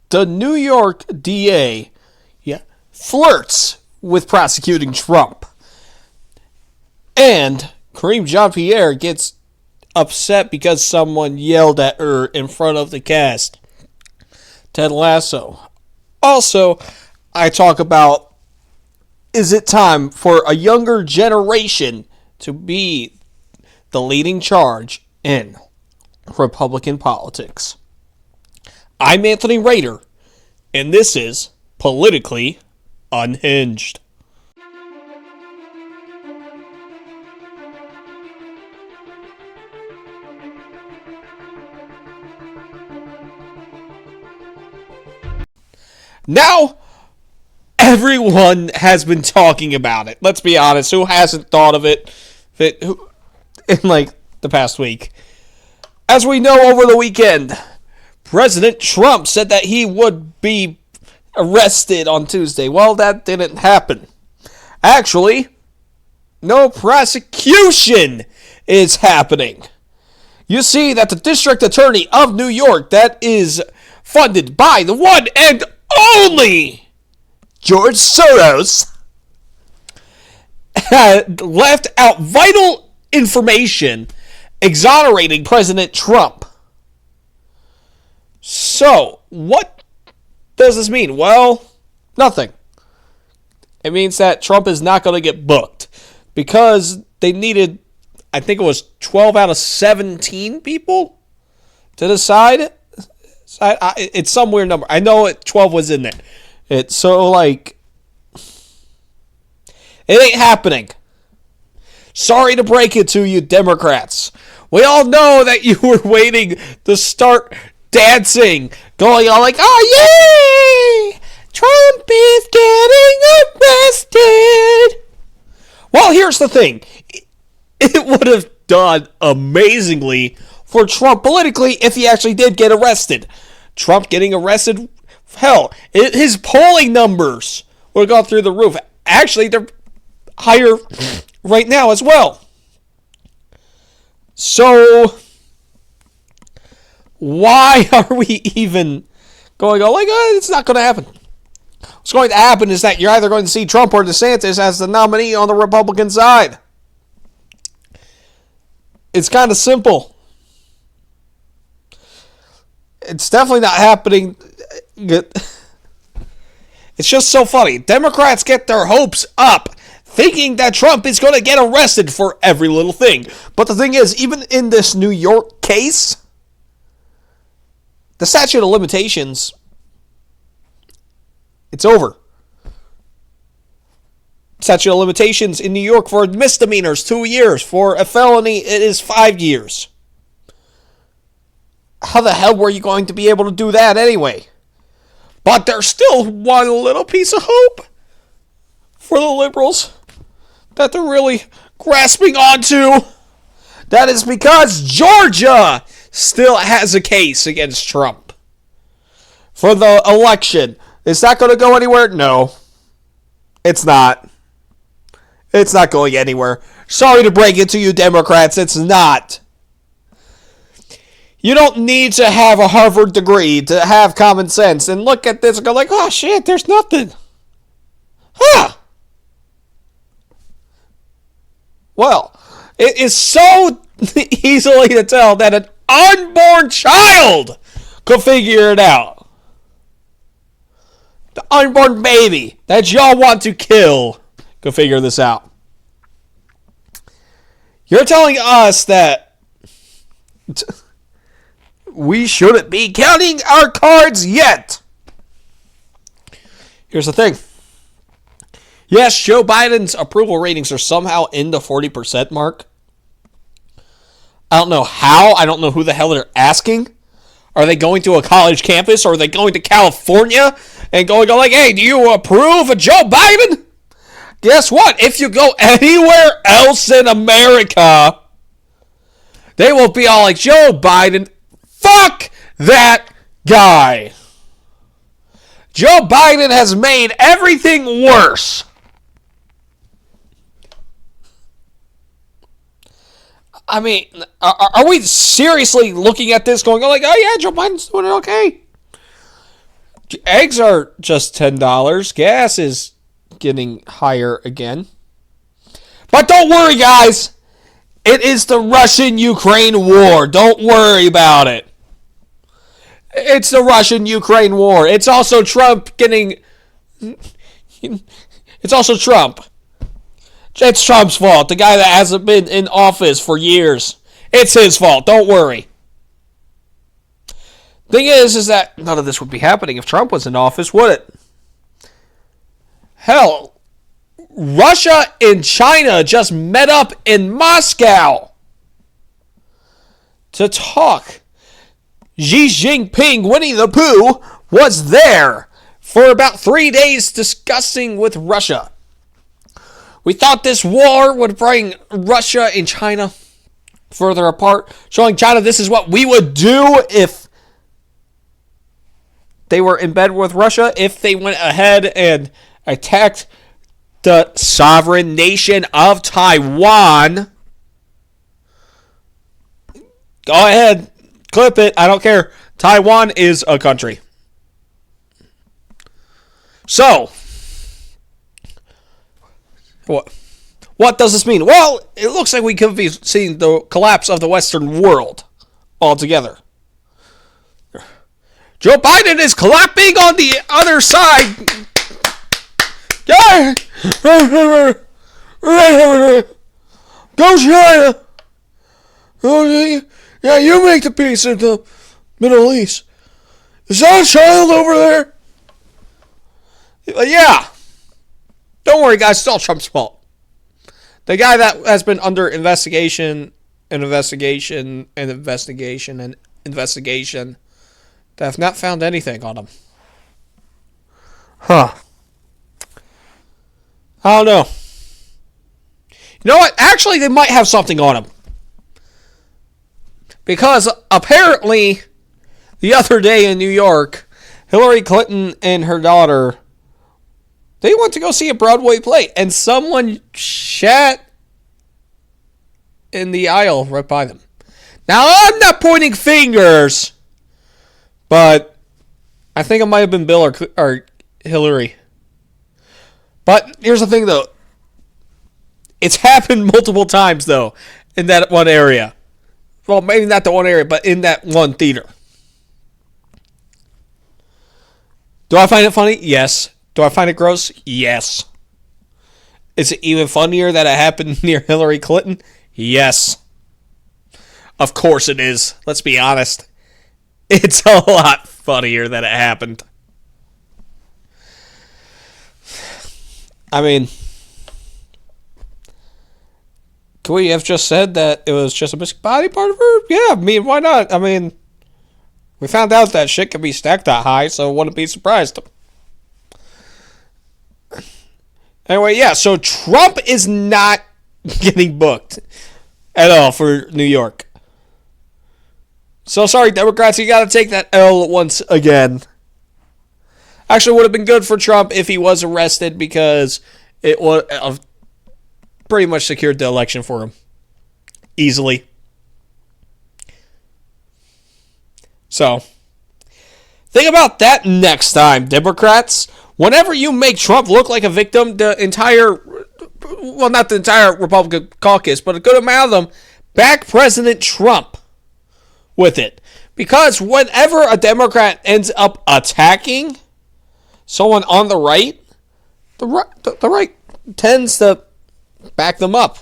the New York DA flirts with prosecuting Trump. And Kareem Jean-Pierre gets upset because someone yelled at her in front of the cast. Ted Lasso. Also, I talk about, is it time for a younger generation to be the leading charge in Republican politics? I'm Anthony Rader, and this is Politically Unhinged. Now, everyone has been talking about it. Let's be honest. Who hasn't thought of it in the past week? As we know, over the weekend, President Trump said that he would be arrested on Tuesday. Well, that didn't happen. Actually, no prosecution is happening. You see that the District Attorney of New York, that is funded by the one and only George Soros, had left out vital information exonerating President Trump. So, what does this mean? Well, nothing. It means that Trump is not going to get booked because they needed, I think it was 12 out of 17 people to decide. It's some weird number. I know 12 was in there. It ain't happening. Sorry to break it to you, Democrats. We all know that you were waiting to start dancing, going on like, oh yay! Trump is getting arrested. Well, here's the thing. It would have done amazingly for Trump politically if he actually did get arrested. Trump getting arrested, hell, his polling numbers would have gone through the roof. Actually, they're higher right now as well. So, why are we even going on like, oh, it's not going to happen? What's going to happen is that you're either going to see Trump or DeSantis as the nominee on the Republican side. It's kind of simple. It's definitely not happening. It's just so funny. Democrats get their hopes up thinking that Trump is going to get arrested for every little thing. But the thing is, even in this New York case, the statute of limitations, it's over. Statute of limitations in New York for misdemeanors, 2 years. For a felony, it is 5 years. How the hell were you going to be able to do that anyway? But there's still one little piece of hope for the liberals that they're really grasping onto. That is because Georgia still has a case against Trump for the election. Is that going to go anywhere? No. It's not. It's not going anywhere. Sorry to break it to you, Democrats. It's not. You don't need to have a Harvard degree to have common sense and look at this and go like, oh shit, there's nothing. Huh. Well, it is so easily to tell that an unborn child could figure it out. The unborn baby that y'all want to kill could figure this out. You're telling us that we shouldn't be counting our cards yet. Here's the thing. Yes, Joe Biden's approval ratings are somehow in the 40% mark. I don't know how. I don't know who the hell they're asking. Are they going to a college campus or are they going to California and going like, hey, do you approve of Joe Biden? Guess what? If you go anywhere else in America, they will be all like, Joe Biden, fuck that guy. Joe Biden has made everything worse. I mean, are we seriously looking at this going like, oh yeah, Joe Biden's doing it okay? Eggs are just $10. Gas is getting higher again. But don't worry, guys. It is the Russian-Ukraine war. Don't worry about it. It's the Russian-Ukraine war. It's also Trump getting... It's also Trump. It's Trump's fault. The guy that hasn't been in office for years. It's his fault. Don't worry. Thing is that none of this would be happening if Trump was in office, would it? Hell, Russia and China just met up in Moscow to talk. Xi Jinping, Winnie the Pooh, was there for about 3 days discussing with Russia. We thought this war would bring Russia and China further apart, showing China this is what we would do if they were in bed with Russia, if they went ahead and attacked the sovereign nation of Taiwan. Go ahead, clip it, I don't care. Taiwan is a country. So, what does this mean? Well, it looks like we could be seeing the collapse of the Western world altogether. Joe Biden is clapping on the other side. Yeah. Go China. Oh, yeah, you make the peace in the Middle East. Is that a child over there? Yeah. Don't worry, guys. It's all Trump's fault. The guy that has been under investigation, they have not found anything on him. Huh. I don't know. You know what? Actually, they might have something on him. Because apparently, the other day in New York, Hillary Clinton and her daughter, they went to go see a Broadway play. And someone shat in the aisle right by them. Now, I'm not pointing fingers, but I think it might have been Bill or Hillary. But here's the thing, though. It's happened multiple times, though, in that one area. Well, maybe not the one area, but in that one theater. Do I find it funny? Yes. Do I find it gross? Yes. Is it even funnier that it happened near Hillary Clinton? Yes. Of course it is. Let's be honest. It's a lot funnier that it happened. I mean, could we have just said that it was just a missing body part of her? Yeah, I mean, why not? I mean, we found out that shit can be stacked that high, so wouldn't be surprised. Anyway, yeah, so Trump is not getting booked at all for New York. So sorry, Democrats, you got to take that L once again. Actually, would have been good for Trump if he was arrested because it would have pretty much secured the election for him. Easily. So, think about that next time, Democrats. Whenever you make Trump look like a victim, the entire, well, not the entire Republican caucus, but a good amount of them, back President Trump with it. Because whenever a Democrat ends up attacking someone on the right tends to back them up.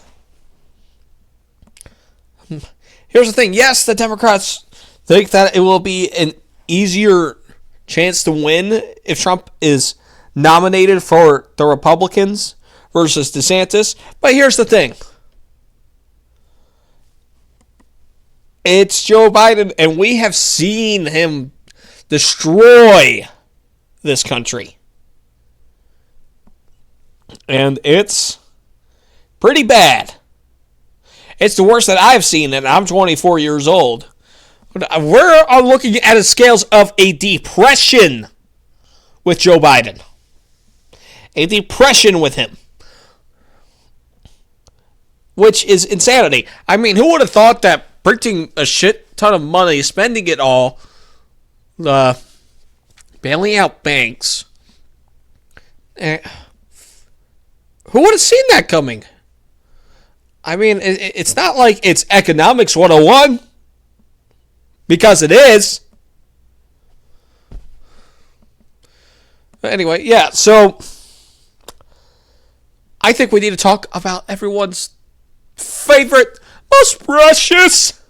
Here's the thing. Yes, the Democrats think that it will be an easier chance to win if Trump is nominated for the Republicans versus DeSantis. But here's the thing. It's Joe Biden, and we have seen him destroy this country. And it's pretty bad. It's the worst that I've seen, and I'm 24 years old. We're looking at the scales of a depression with Joe Biden. A depression with him. Which is insanity. I mean, who would have thought that printing a shit ton of money, spending it all, bailing out banks. Who would have seen that coming? I mean, it's not like it's economics 101. Because it is. Anyway, yeah, so I think we need to talk about everyone's favorite, most precious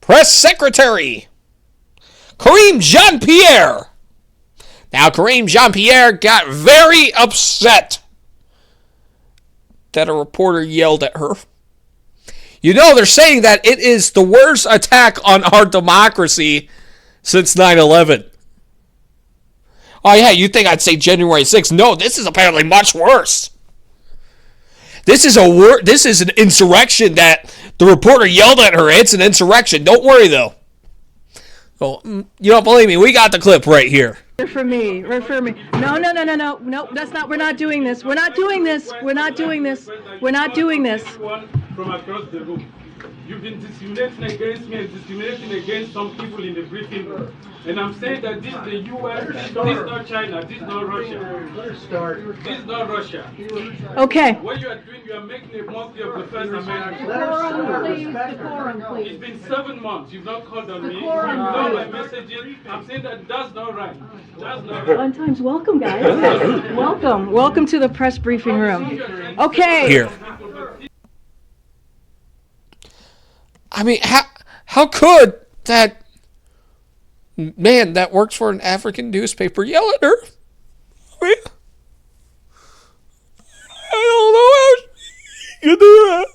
press secretary, Kareem Jean-Pierre. Now, Kareem Jean-Pierre got very upset that a reporter yelled at her. You know, they're saying that it is the worst attack on our democracy since 9/11. Oh, yeah, you think I'd say January 6th? No, this is apparently much worse. This is an insurrection that the reporter yelled at her. It's an insurrection. Don't worry, though. Well, you don't believe me? We got the clip right here. For me. No, that's not, we're not doing this. We're not doing this. We're not doing this. We're not doing this. From across the room. You've been discriminating against me and discriminating against some people in the briefing room. And I'm saying that this is the U.S., this is not China, this is not Russia. This is not Russia. Okay. What you are doing, you are making a monkey of the First Amendment. Decorum, please. It's been 7 months. You've not called on me. You've not my messages. I'm saying that that's not right. That's not right. Fun times. Welcome, guys. Welcome. Welcome to the press briefing room. Okay. Here. I mean, how could that man that works for an African newspaper yell at her? I mean, I don't know how she could do that.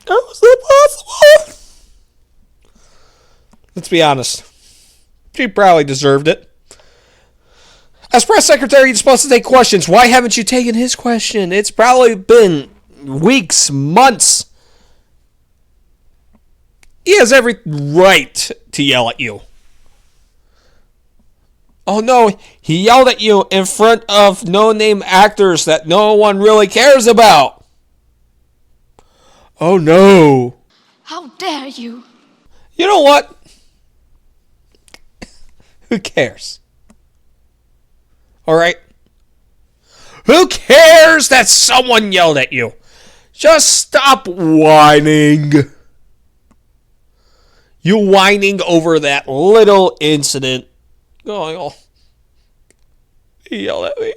How was that possible? Let's be honest. She probably deserved it. As press secretary, you're supposed to take questions. Why haven't you taken his question? It's probably been weeks, months. He has every right to yell at you. Oh no, he yelled at you in front of no-name actors that no one really cares about. Oh no. How dare you? You know what? Who cares? Alright? Who cares that someone yelled at you? Just stop whining. You whining over that little incident. Going, oh, he yelled at me.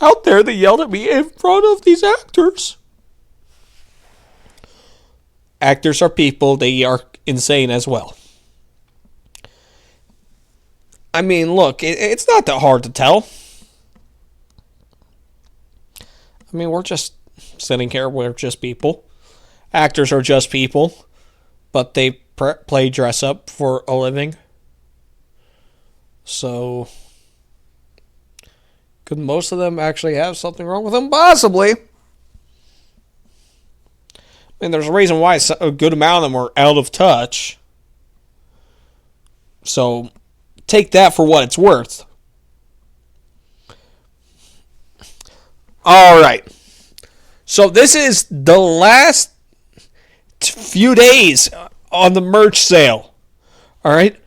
Out there, they yelled at me in front of these actors. Actors are people. They are insane as well. I mean, look, it's not that hard to tell. I mean, we're just sitting here. We're just people. Actors are just people. But they play dress up for a living. So, could most of them actually have something wrong with them? Possibly. I mean, there's a reason why a good amount of them are out of touch. So, take that for what it's worth. All right. So, this is the last few days on the merch sale. All right.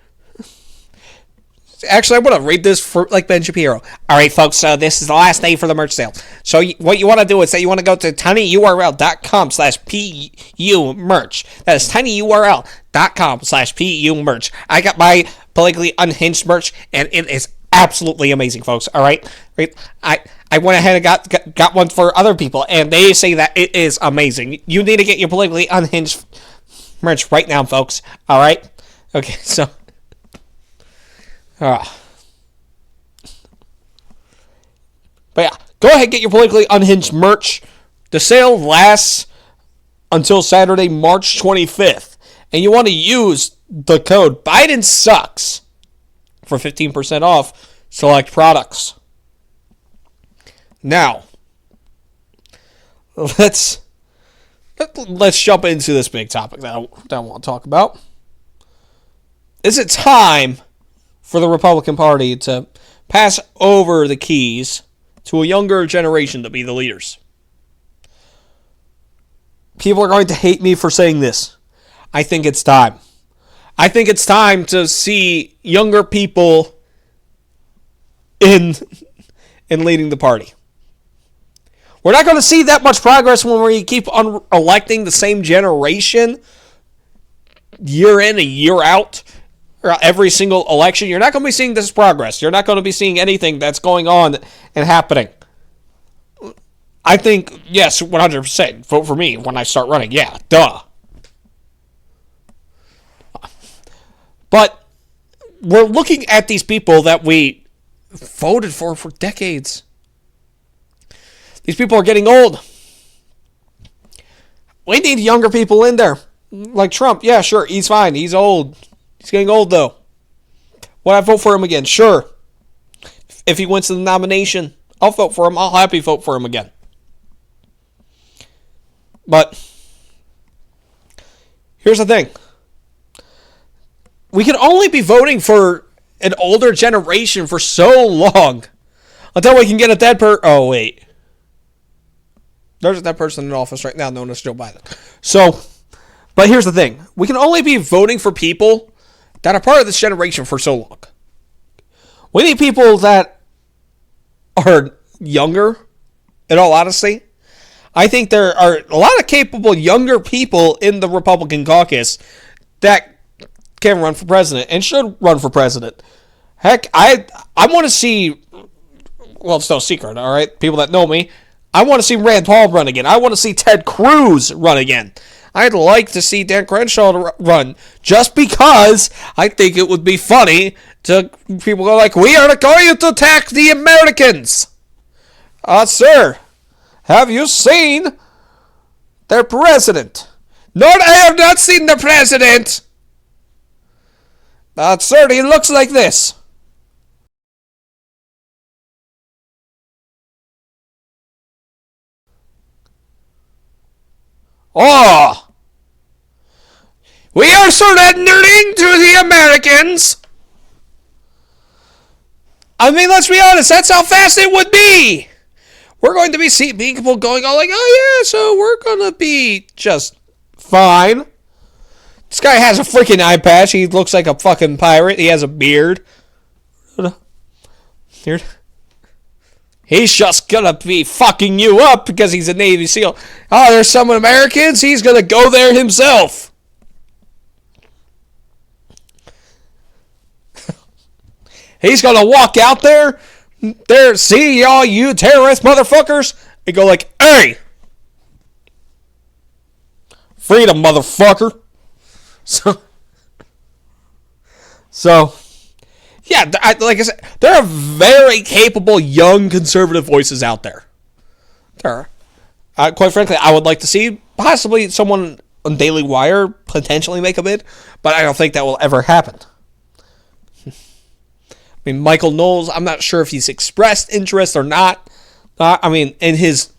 Actually, I want to read this for like Ben Shapiro. All right, folks. So this is the last day for the merch sale. So what you want to do is that you want to go to tinyurl.com/pu merch. That is tinyurl.com/pu merch. I got my politically unhinged merch, and it is absolutely amazing, folks. All right. I went ahead and got one for other people, and they say that it is amazing. You need to get your politically unhinged merch right now, folks. All right. Okay. So. But yeah, go ahead, get your politically unhinged merch. The sale lasts until Saturday, March 25th. And you want to use the code Biden Sucks for 15% off select products. Now, let's jump into this big topic that I want to talk about. Is it time for the Republican Party to pass over the keys to a younger generation to be the leaders? People are going to hate me for saying this. I think it's time. I think it's time to see younger people in leading the party. We're not going to see that much progress when we keep electing the same generation year in and year out, or every single election. You're not going to be seeing this progress. You're not going to be seeing anything that's going on and happening. I think, yes, 100%. Vote for me when I start running. Yeah, duh. But we're looking at these people that we voted for decades. These people are getting old. We need younger people in there. Like Trump. Yeah, sure. He's fine. He's old. He's getting old, though. Would I vote for him again? Sure. If he wins the nomination, I'll vote for him. I'll happily vote for him again. But here's the thing. We can only be voting for an older generation for so long until we can get a dead person. Oh, wait. There's that person in office right now known as Joe Biden. So, but here's the thing. We can only be voting for people that are part of this generation for so long. We need people that are younger, in all honesty. I think there are a lot of capable younger people in the Republican caucus that can run for president and should run for president. Heck, I want to see, well, it's no secret, all right? People that know me, I want to see Rand Paul run again. I want to see Ted Cruz run again. I'd like to see Dan Crenshaw run just because I think it would be funny to people go like, we are going to attack the Americans. Sir, have you seen their president? No, I have not seen the president. Sir, he looks like this. Oh! We are surrendering to the Americans! I mean, let's be honest, that's how fast it would be! We're going to be seeing people going all like, oh yeah, so we're going to be just fine. This guy has a freaking eye patch. He looks like a fucking pirate. He has a beard. He's just gonna be fucking you up because he's a Navy SEAL. Oh, there's some Americans? He's gonna go there himself. He's gonna walk out there, see all you terrorist motherfuckers, and go like, hey! Freedom, motherfucker. So, yeah, like I said, there are very capable young conservative voices out there. There are. Quite frankly, I would like to see possibly someone on Daily Wire potentially make a bid, but I don't think that will ever happen. I mean, Michael Knowles, I'm not sure if he's expressed interest or not. I mean, in his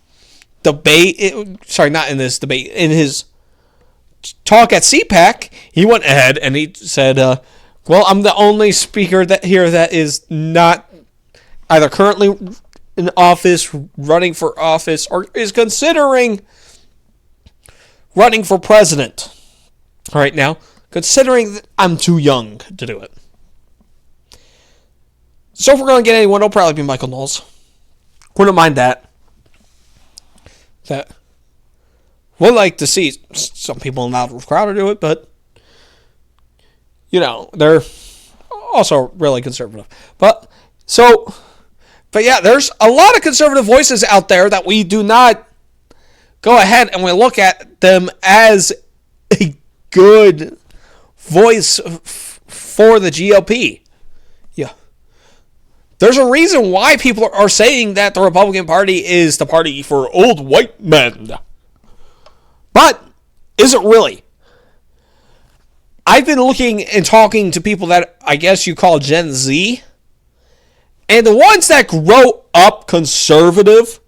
debate, not in this debate, in his talk at CPAC, he went ahead and he said, well, I'm the only speaker that is not either currently in office, running for office, or is considering running for president right now, considering that I'm too young to do it. So if we're going to get anyone, it'll probably be Michael Knowles. Wouldn't mind that. We'd like to see some people in the crowd do it, but they're also really conservative. But yeah, there's a lot of conservative voices out there that we do not go ahead and we look at them as a good voice for the GOP. Yeah. There's a reason why people are saying that the Republican Party is the party for old white men. But is it really? I've been looking and talking to people that I guess you call Gen Z. And the ones that grow up conservative,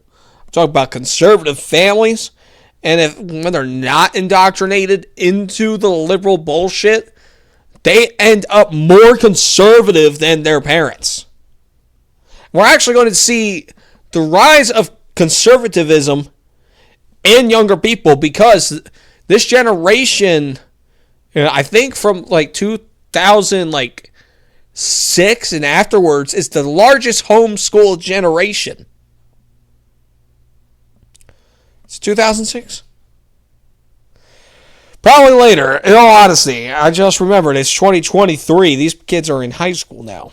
I'm talking about conservative families, and when they're not indoctrinated into the liberal bullshit, they end up more conservative than their parents. We're actually going to see the rise of conservatism in younger people because this generation I think from like 2006 and afterwards, it's the largest homeschool generation. It's 2006? Probably later. In all honesty, I just remembered it's 2023. These kids are in high school now.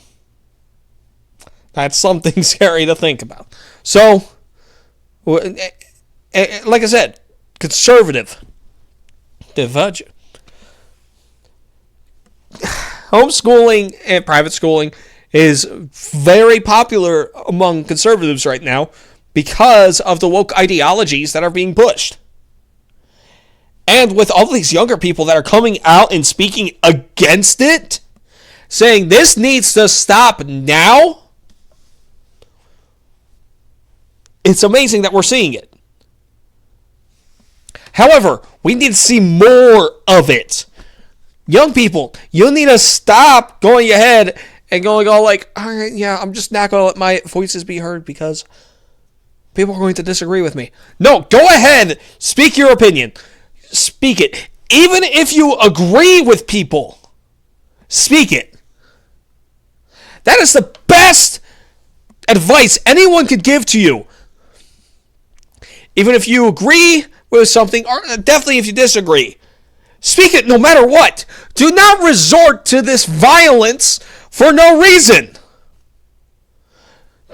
That's something scary to think about. So, like I said, conservative. Homeschooling and private schooling is very popular among conservatives right now because of the woke ideologies that are being pushed. And with all these younger people that are coming out and speaking against it, saying this needs to stop now, it's amazing that we're seeing it. However, we need to see more of it. Young people, you need to stop going ahead and going all like, all right, yeah, I'm just not going to let my voices be heard because people are going to disagree with me. No, go ahead, speak your opinion. Speak it. Even if you agree with people, speak it. That is the best advice anyone could give to you. Even if you agree with something, or definitely if you disagree, speak it no matter what. Do not resort to this violence for no reason.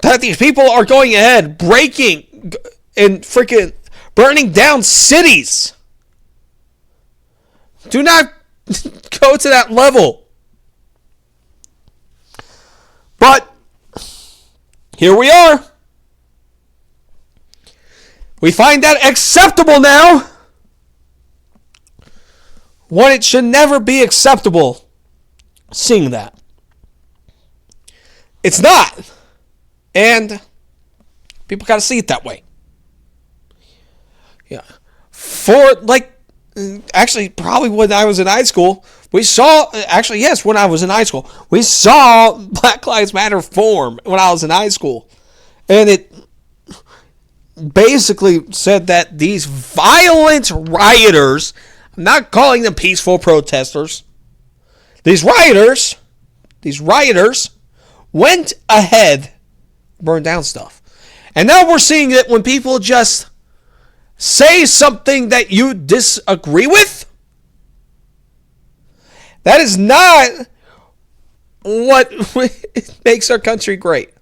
That these people are going ahead, breaking and freaking burning down cities. Do not go to that level. But here we are. We find that acceptable now when it should never be acceptable seeing that. It's not. And people got to see it that way. Yeah. Actually, probably when I was in high school, when I was in high school, we saw Black Lives Matter form when I was in high school. And it basically said that these violent rioters, I'm not calling them peaceful protesters, these rioters went ahead, burned down stuff. And now we're seeing it when people just say something that you disagree with. That is not what makes our country great.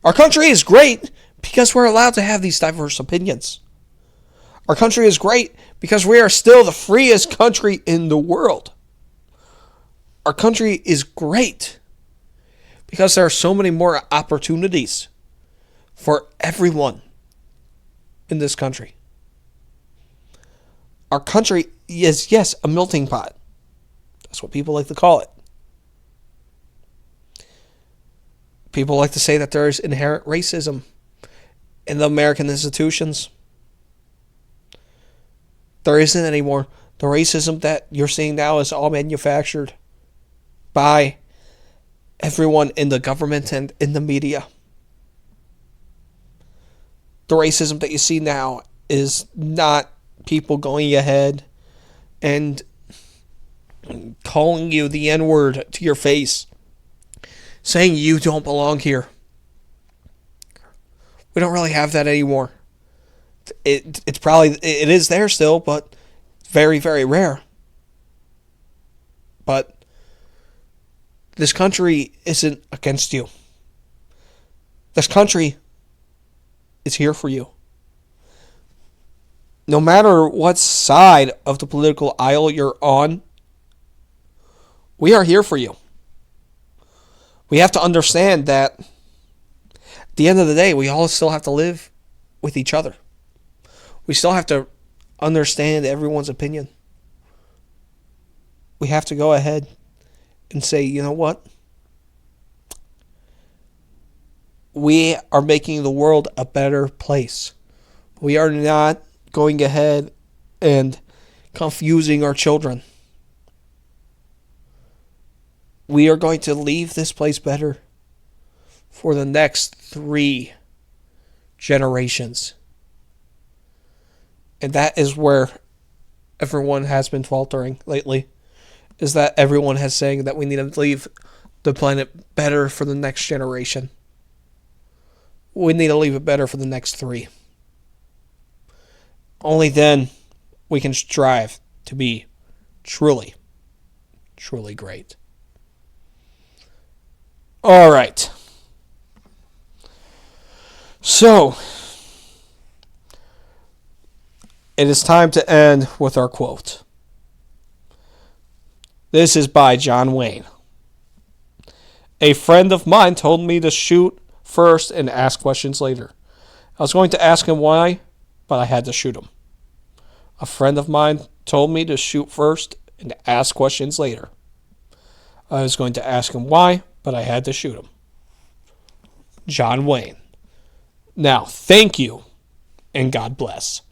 Our country is great because we're allowed to have these diverse opinions. Our country is great because we are still the freest country in the world. Our country is great because there are so many more opportunities for everyone in this country. Our country is, yes, a melting pot. That's what people like to call it. People like to say that there is inherent racism in the American institutions. There isn't anymore. The racism that you're seeing now is all manufactured by everyone in the government and in the media. The racism that you see now is not people going ahead and calling you the N-word to your face, saying you don't belong here. We don't really have that anymore. It is there still, but very, very rare. But this country isn't against you. This country is here for you. No matter what side of the political aisle you're on, we are here for you. We have to understand that at the end of the day, we all still have to live with each other. We still have to understand everyone's opinion. We have to go ahead and say, you know what? We are making the world a better place. We are not going ahead and confusing our children. We are going to leave this place better for the next 3 generations. And that is where everyone has been faltering lately is that everyone has saying that we need to leave the planet better for the next generation. We need to leave it better for the next 3. Only then we can strive to be truly, truly great. All right. So, it is time to end with our quote. This is by John Wayne. A friend of mine told me to shoot first and ask questions later. I was going to ask him why, but I had to shoot him. A friend of mine told me to shoot first and ask questions later. I was going to ask him why, but I had to shoot him. John Wayne. Now, thank you, and God bless.